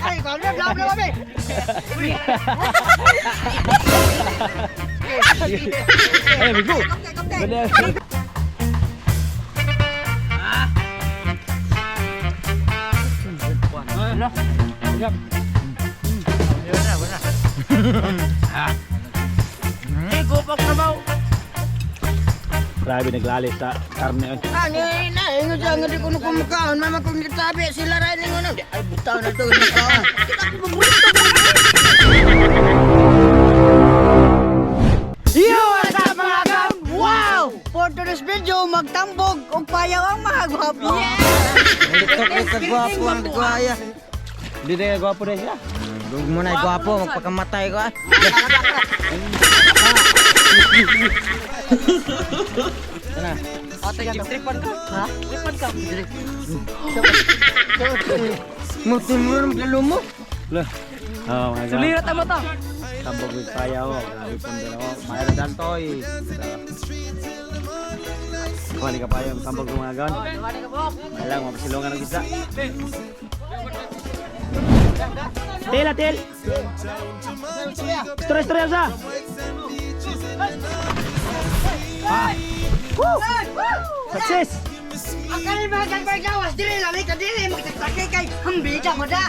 Ay, kalau dia belum babe. Eh, bigo. Bener. Ano? Siap. Benar. Gopok na mau. Grabe naglalis sa karne. Ano na, ingat jangan di kuno kumakaon, mama kung gitabi sila ra ning ngono. Ay butaw na to ni ko. Yo, what's up mga kap? Wow! For today's video, magtambog og payaw ang mga gwapo. Ito gwapo ang guaya. Hindi na gwapo rin siya. Huwag mo na gwapo, magpakamatay ko. Sana. Ate, tripod ka? Ha? Tripod ka? Mutin mo rin lalo mo. Lah. Oh, mga Sulirat mo to. tambog with payaw. Grabe po din ako. Mayroon dyan to eh. Kuhali ka pa yung tambog ng mga gan. Malang, mapasilungan ng isa. Til, til. Story sa. Ah. Woo! Success! Ang kanin mga kagbargawas, dili lalay ka dili, magtatakay kay hambida mo da.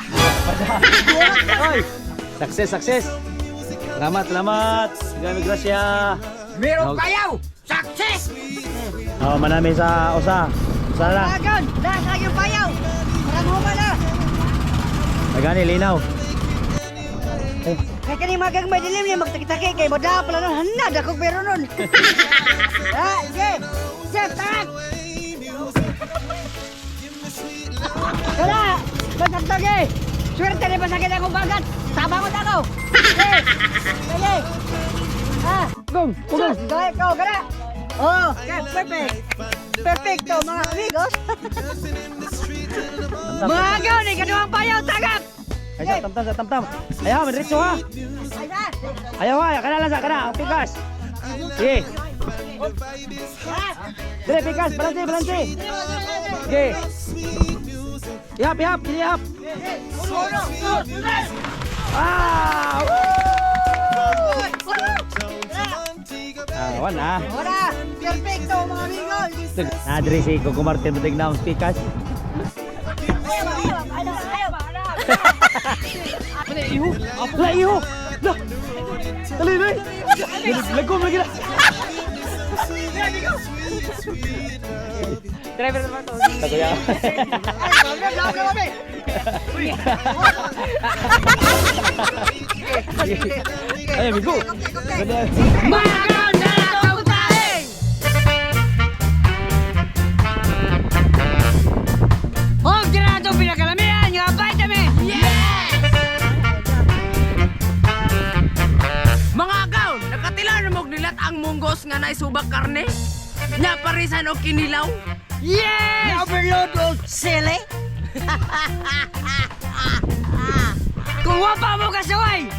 Oy! Success! Salamat! Gami grasya! Meron payaw! Success! Oh, manami sa usa. Usa na. Lagan! Lagan yung payaw! Parang huma na! Nagani, linaw. Kaya kanin mga kagmay dilim niya, magtakay kay mo da pala nun. Hanad akong pero nun. Ha? Jeff! Jeff, tag! Kala! Magtagtag eh! Swerte rin pasakit akong bagat! Tabangot ako! Sige! Ha? Gong! Sus! Gaya ko! Kala! Oh! Okay, perfect! Perfecto mga amigos! Mga agaw ni kaduang payaw tagap! Ay, sa tamtam. Ayaw, mandiritso ha. Ayaw ha, kanala sa kana. Pikas. Sige. Dire, pikas. Balansi. Sige. Ihap. Ah! Awan ah. Ora! Perfecto mga amigos! Nadiri si Coco Martin matig na ang pikas. Lah iho. Lah. Dali. Lagom lagi lah. Driver naman to. Tako ya. Ayo Migo. Bener. Makan na itong taing! Huwag din na itong pinakalamihan, yung vitamin! Mga agaw, nakatila na mong nilat ang munggos nga naisubak karne? Nya parisan o kinilaw? Yes! Overload o sili? Kung wapa mo kasaway,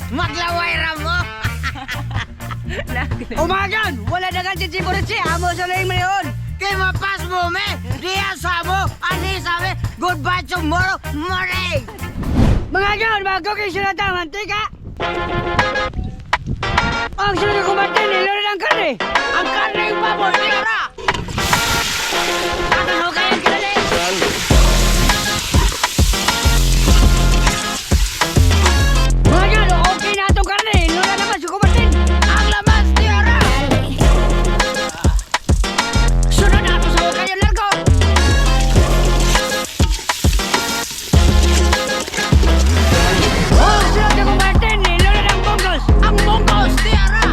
maglaway ra mo! Umagan! Wala na ganti si Boritsi, amo sa laing mayon! Kay mapas mo me, diya sa mo, ani sabi, goodbye tomorrow morning. Mga gaon, mag-cooking sila ng mantika! Ang sila na kumatin, nilori ng karne! Ang karne yung baboy, tira! Ano kayo karne? Mga gaon, okay na itong karne! Nilori naman si kumatin! Ang lamas, tira! Sunod na ito sa huwag kayo largo! Oh, sunod na kumatin, nilori ng bongos! Ang munggos, tira!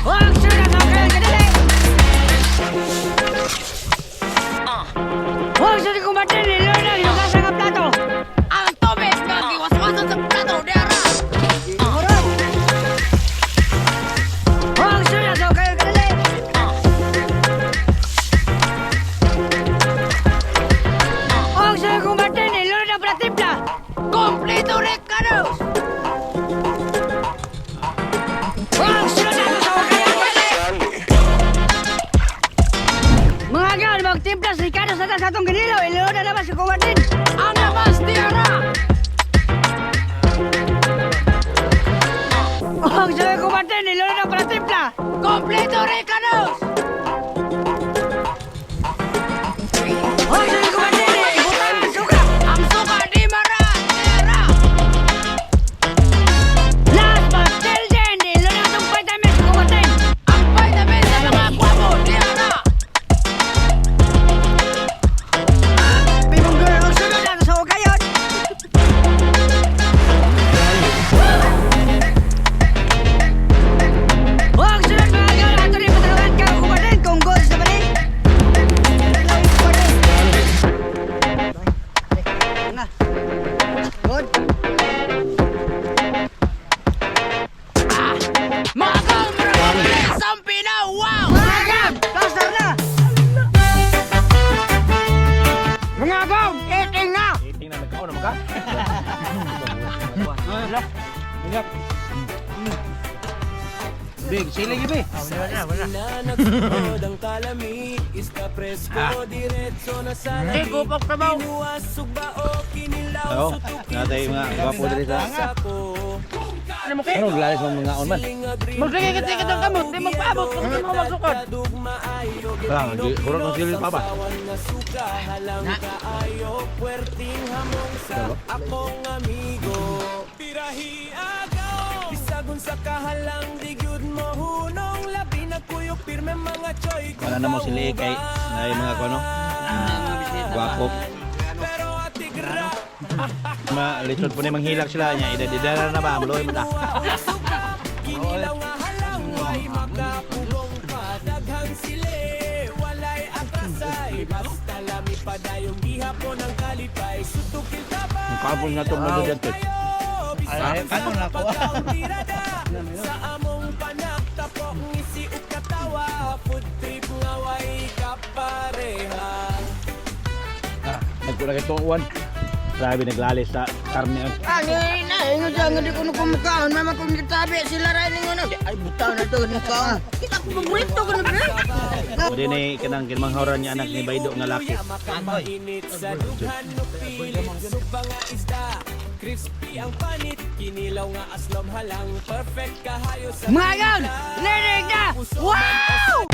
Huwag sunod na kayo kadali! Huwag sunod na kumatin, nilori ng hugasan ng plato! Ang tubig nga giwas-wasan sa plato, tira! Huwag sunod na kayo kadali! Huwag sunod na kumatin, nilori ng platimpla! Kompleto rin ka na! Huwag sunod na kayo kadali! Mga gaon, magtimpla sa ikano sa sa atong ginilaw, ilo na naman si Kumatin. Ang labas, tira! Ang sabi Kumatin, ilo na para timpla. Kompleto Ricanos! Ang sabi Kumatin, ibutan ang suka. Ang suka di mara! Tira! Last but still then, ilo na itong vitamins Kumatin. Ang vitamin sa mga kwabo! Tira! Pipong girl, ang sunod na sa hukayon. Ang sunod mga girl, ato rin patulungan ka Kumatin kung goals na ba rin. Good. Mga kang maraming isang pinaw! Wow! Magam! Plaster na! Mga gaw! Eating na! Eating na nagkaon naman ka. Wala. Ingat. Big, sila yun eh. Ego, pagtrabaho! Oo, natay mga gwapo dito. Ano mo kayo? Ano, glalis mo mga on man? Magligit-ligit ang kamot, di magpaabot kung di mo magsukod. Ah, kurang ng silil pa ba? Bisagon sa kahalang digyud mo hunong labi na kuyok pirme mga choy. Wala na mo sila kay na yung mga kono. Gwapo. Pero atigra Lisod po na manghilak sila niya. Idadidara na ba? Maloy mo ta. kinilaw nga halang way makapugong pa daghang sili walay atasay basta lami padayong gihapon ang kalipay sutukil tabay. Ang kapon nga itong mga dito. Ay, ano na ko? Sa among panak tapok ngisi ug katawa food trip nga way kapareha. Nagkulang itong uwan. Grabe naglalis sa karne. Ano yun na, ingo dyan, hindi ko nagkumakaon, mama kong nagtabi, sila rin yung ano. Ay, butaw na to, nagkaon. Kita ko paborito ko na, bro. Pwede na kanang kinmanghauran niya anak ni Baido nga laki. Mainit sa dughan no pilit suba nga isda. Crispy ang panit, kinilaw nga aslom halang perfect kahayo sa Mga gaw! Linig na! Wow!